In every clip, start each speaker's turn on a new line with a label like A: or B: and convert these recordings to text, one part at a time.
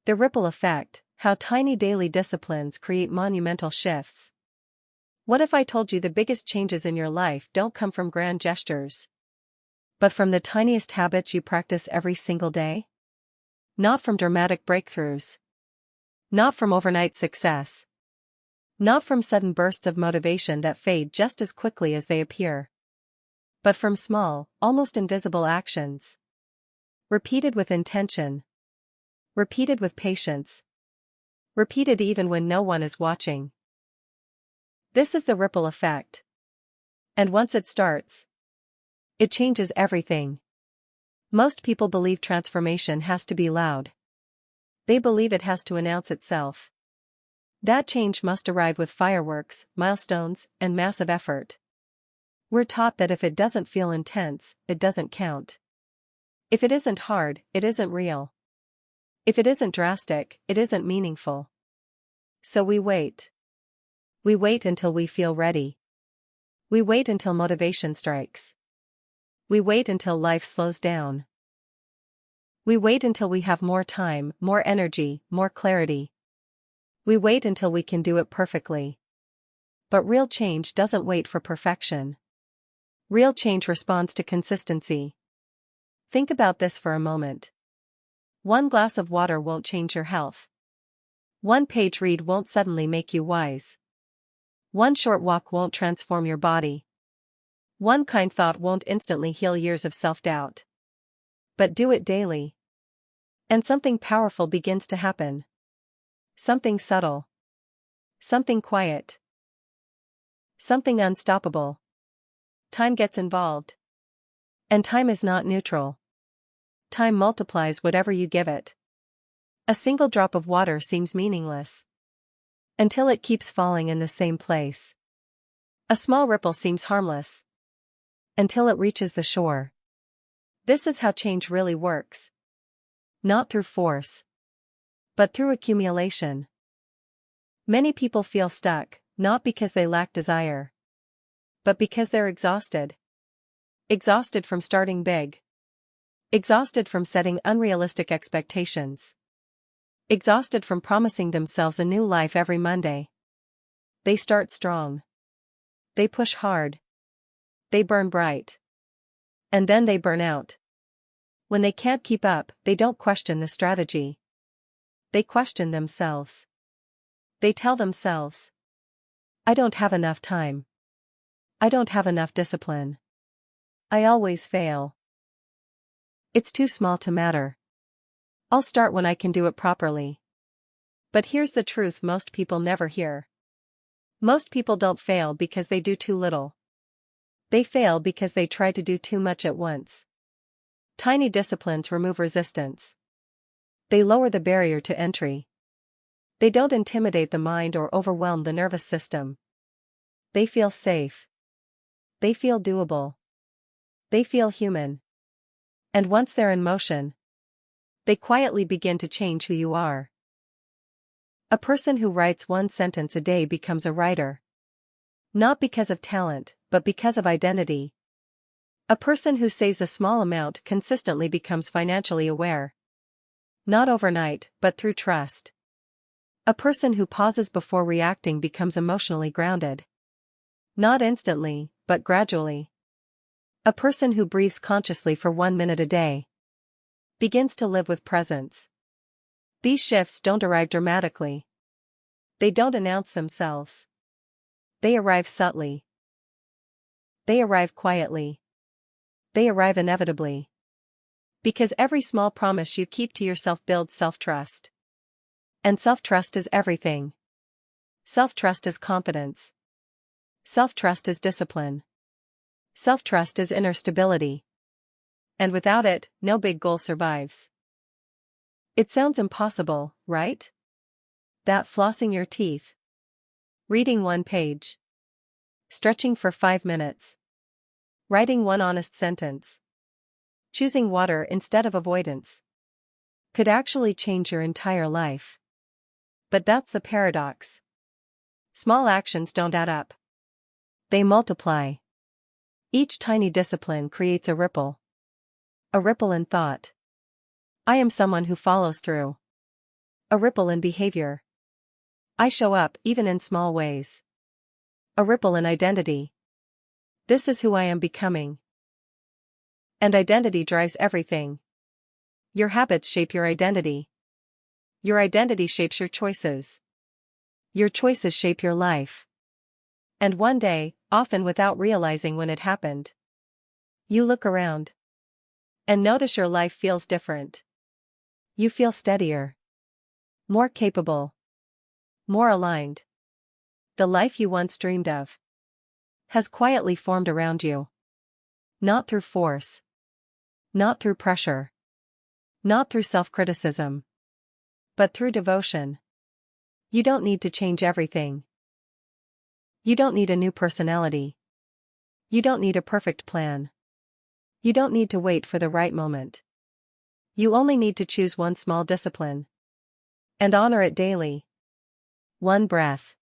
A: The ripple effect, how tiny daily disciplines create monumental shifts. What if I told you the biggest changes in your life don't come from grand gestures, but from the tiniest habits you practice every single day? Not from dramatic breakthroughs. Not from overnight success. Not from sudden bursts of motivation that fade just as quickly as they appear. But from small, almost invisible actions. Repeated with intention. Repeated with patience. Repeated even when no one is watching. This is the ripple effect. And once it starts, it changes everything. Most people believe transformation has to be loud. They believe it has to announce itself. That change must arrive with fireworks, milestones, and massive effort. We're taught that if it doesn't feel intense, it doesn't count. If it isn't hard, it isn't real. If it isn't drastic, it isn't meaningful. So we wait. We wait until we feel ready. We wait until motivation strikes. We wait until life slows down. We wait until we have more time, more energy, more clarity. We wait until we can do it perfectly. But real change doesn't wait for perfection. Real change responds to consistency. Think about this for a moment. One glass of water won't change your health. One page read won't suddenly make you wise. One short walk won't transform your body. One kind thought won't instantly heal years of self-doubt. But do it daily. And something powerful begins to happen. Something subtle. Something quiet. Something unstoppable. Time gets involved. And time is not neutral. Time multiplies whatever you give it. A single drop of water seems meaningless, until it keeps falling in the same place. A small ripple seems harmless, until it reaches the shore. This is how change really works. Not through force, but through accumulation. Many people feel stuck, not because they lack desire, but because they're exhausted. Exhausted from starting big. Exhausted from setting unrealistic expectations. Exhausted from promising themselves a new life every Monday. They start strong. They push hard. They burn bright. And then they burn out. When they can't keep up, they don't question the strategy. They question themselves. They tell themselves, I don't have enough time. I don't have enough discipline. I always fail. It's too small to matter. I'll start when I can do it properly. But here's the truth most people never hear. Most people don't fail because they do too little. They fail because they try to do too much at once. Tiny disciplines remove resistance. They lower the barrier to entry. They don't intimidate the mind or overwhelm the nervous system. They feel safe. They feel doable. They feel human. And once they're in motion, they quietly begin to change who you are. A person who writes one sentence a day becomes a writer. Not because of talent, but because of identity. A person who saves a small amount consistently becomes financially aware. Not overnight, but through trust. A person who pauses before reacting becomes emotionally grounded. Not instantly, but gradually. A person who breathes consciously for 1 minute a day begins to live with presence. These shifts don't arrive dramatically. They don't announce themselves. They arrive subtly. They arrive quietly. They arrive inevitably. Because every small promise you keep to yourself builds self-trust. And self-trust is everything. Self-trust is confidence. Self-trust is discipline. Self-trust is inner stability. And without it, no big goal survives. It sounds impossible, right? That flossing your teeth. Reading one page. Stretching for 5 minutes. Writing one honest sentence. Choosing water instead of avoidance. Could actually change your entire life. But that's the paradox. Small actions don't add up. They multiply. Each tiny discipline creates a ripple. A ripple in thought. I am someone who follows through. A ripple in behavior. I show up even in small ways. A ripple in identity. This is who I am becoming. And identity drives everything. Your habits shape your identity. Your identity shapes your choices. Your choices shape your life. And one day, often without realizing when it happened, you look around and notice your life feels different. You feel steadier, more capable, more aligned. The life you once dreamed of has quietly formed around you. Not through force, not through pressure, not through self-criticism, but through devotion. You don't need to change everything. You don't need a new personality. You don't need a perfect plan. You don't need to wait for the right moment. You only need to choose one small discipline and honor it daily. One breath,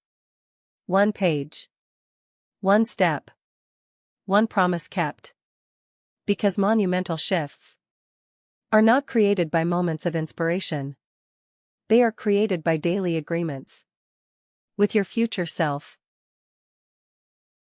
A: one page, one step, one promise kept. Because monumental shifts are not created by moments of inspiration. They are created by daily agreements with your future self.